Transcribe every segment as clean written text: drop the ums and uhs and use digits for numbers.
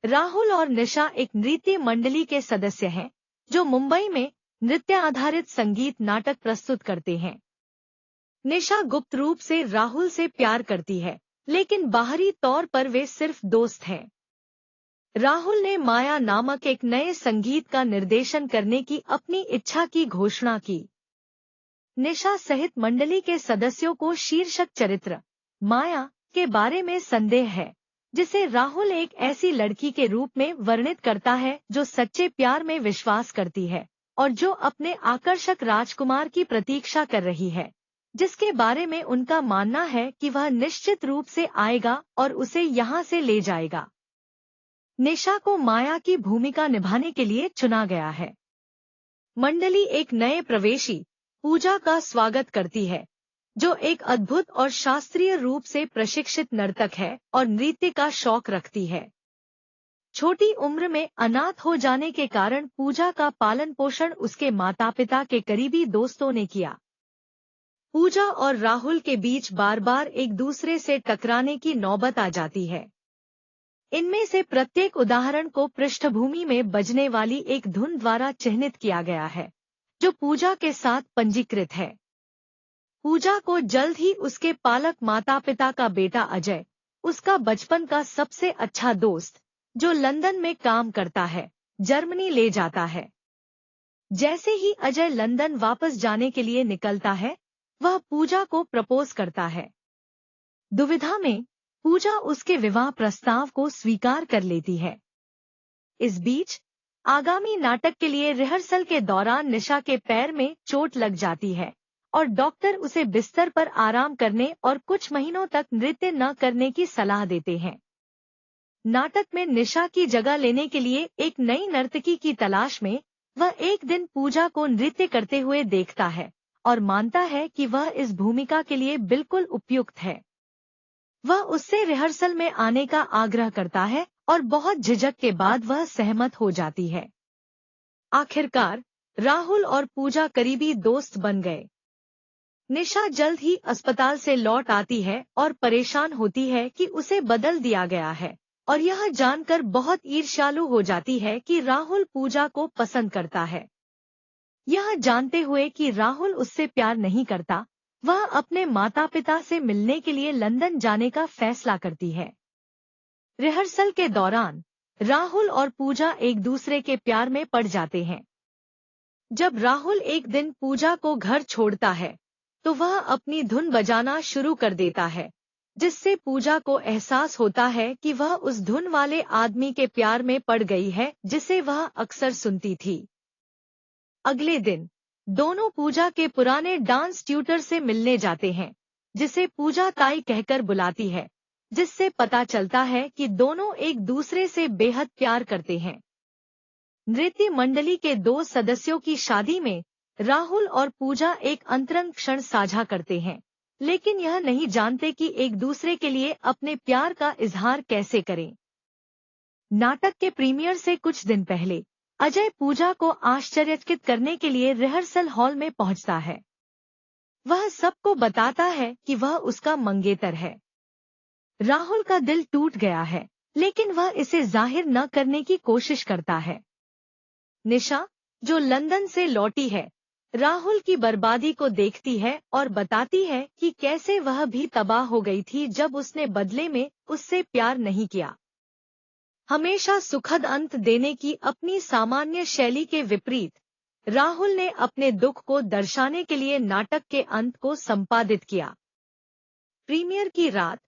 राहुल और निशा एक नृत्य मंडली के सदस्य हैं, जो मुंबई में नृत्य आधारित संगीत नाटक प्रस्तुत करते हैं। निशा गुप्त रूप से राहुल से प्यार करती है, लेकिन बाहरी तौर पर वे सिर्फ दोस्त हैं। राहुल ने माया नामक एक नए संगीत का निर्देशन करने की अपनी इच्छा की घोषणा की। निशा सहित मंडली के सदस्यों को शीर्षक चरित्र माया के बारे में संदेह है, जिसे राहुल एक ऐसी लड़की के रूप में वर्णित करता है जो सच्चे प्यार में विश्वास करती है और जो अपने आकर्षक राजकुमार की प्रतीक्षा कर रही है, जिसके बारे में उनका मानना है कि वह निश्चित रूप से आएगा और उसे यहाँ से ले जाएगा। निशा को माया की भूमिका निभाने के लिए चुना गया है। मंडली एक नए प्रवेशी पूजा का स्वागत करती है, जो एक अद्भुत और शास्त्रीय रूप से प्रशिक्षित नर्तक है और नृत्य का शौक रखती है। छोटी उम्र में अनाथ हो जाने के कारण पूजा का पालन पोषण उसके माता पिता के करीबी दोस्तों ने किया। पूजा और राहुल के बीच बार बार एक दूसरे से टकराने की नौबत आ जाती है। इनमें से प्रत्येक उदाहरण को पृष्ठभूमि में बजने वाली एक धुन द्वारा चिह्नित किया गया है, जो पूजा के साथ पंजीकृत है। पूजा को जल्द ही उसके पालक माता पिता का बेटा अजय, उसका बचपन का सबसे अच्छा दोस्त, जो लंदन में काम करता है, जर्मनी ले जाता है। जैसे ही अजय लंदन वापस जाने के लिए निकलता है, वह पूजा को प्रपोज करता है। दुविधा में पूजा उसके विवाह प्रस्ताव को स्वीकार कर लेती है। इस बीच आगामी नाटक के लिए रिहर्सल के दौरान निशा के पैर में चोट लग जाती है और डॉक्टर उसे बिस्तर पर आराम करने और कुछ महीनों तक नृत्य न करने की सलाह देते हैं। नाटक में निशा की जगह लेने के लिए एक नई नर्तकी की तलाश में वह एक दिन पूजा को नृत्य करते हुए देखता है और मानता है कि वह इस भूमिका के लिए बिल्कुल उपयुक्त है। वह उससे रिहर्सल में आने का आग्रह करता है और बहुत झिझक के बाद वह सहमत हो जाती है। आखिरकार राहुल और पूजा करीबी दोस्त बन गए। निशा जल्द ही अस्पताल से लौट आती है और परेशान होती है कि उसे बदल दिया गया है, और यह जानकर बहुत ईर्ष्यालु हो जाती है कि राहुल पूजा को पसंद करता है। यह जानते हुए कि राहुल उससे प्यार नहीं करता, वह अपने माता पिता से मिलने के लिए लंदन जाने का फैसला करती है। रिहर्सल के दौरान राहुल और पूजा एक दूसरे के प्यार में पड़ जाते हैं। जब राहुल एक दिन पूजा को घर छोड़ता है, तो वह अपनी धुन बजाना शुरू कर देता है, जिससे पूजा को एहसास होता है कि वह उस धुन वाले आदमी के प्यार में पड़ गई है जिसे वह अक्सर सुनती थी। अगले दिन दोनों पूजा के पुराने डांस ट्यूटर से मिलने जाते हैं, जिसे पूजा ताई कहकर बुलाती है, जिससे पता चलता है कि दोनों एक दूसरे से बेहद प्यार करते हैं। नृत्य मंडली के दो सदस्यों की शादी में राहुल और पूजा एक अंतरंग क्षण साझा करते हैं, लेकिन यह नहीं जानते कि एक दूसरे के लिए अपने प्यार का इजहार कैसे करें। नाटक के प्रीमियर से कुछ दिन पहले अजय पूजा को आश्चर्यचकित करने के लिए रिहर्सल हॉल में पहुंचता है। वह सबको बताता है कि वह उसका मंगेतर है। राहुल का दिल टूट गया है, लेकिन वह इसे जाहिर न करने की कोशिश करता है। निशा, जो लंदन से लौटी है, राहुल की बर्बादी को देखती है और बताती है कि कैसे वह भी तबाह हो गई थी जब उसने बदले में उससे प्यार नहीं किया। हमेशा सुखद अंत देने की अपनी सामान्य शैली के विपरीत, राहुल ने अपने दुख को दर्शाने के लिए नाटक के अंत को संपादित किया। प्रीमियर की रात,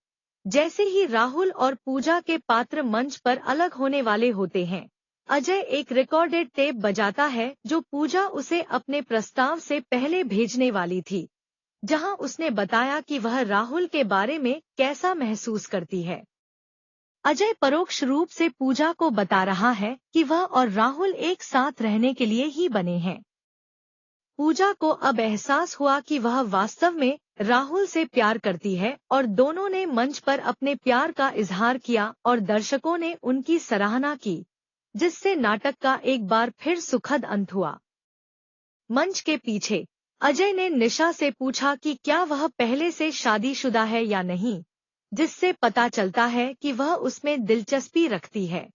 जैसे ही राहुल और पूजा के पात्र मंच पर अलग होने वाले होते हैं, अजय एक रिकॉर्डेड टेप बजाता है जो पूजा उसे अपने प्रस्ताव से पहले भेजने वाली थी, जहां उसने बताया कि वह राहुल के बारे में कैसा महसूस करती है। अजय परोक्ष रूप से पूजा को बता रहा है कि वह और राहुल एक साथ रहने के लिए ही बने हैं। पूजा को अब एहसास हुआ कि वह वास्तव में राहुल से प्यार करती है और दोनों ने मंच पर अपने प्यार का इजहार किया और दर्शकों ने उनकी सराहना की, जिससे नाटक का एक बार फिर सुखद अंत हुआ। मंच के पीछे अजय ने निशा से पूछा कि क्या वह पहले से शादीशुदा है या नहीं, जिससे पता चलता है कि वह उसमें दिलचस्पी रखती है।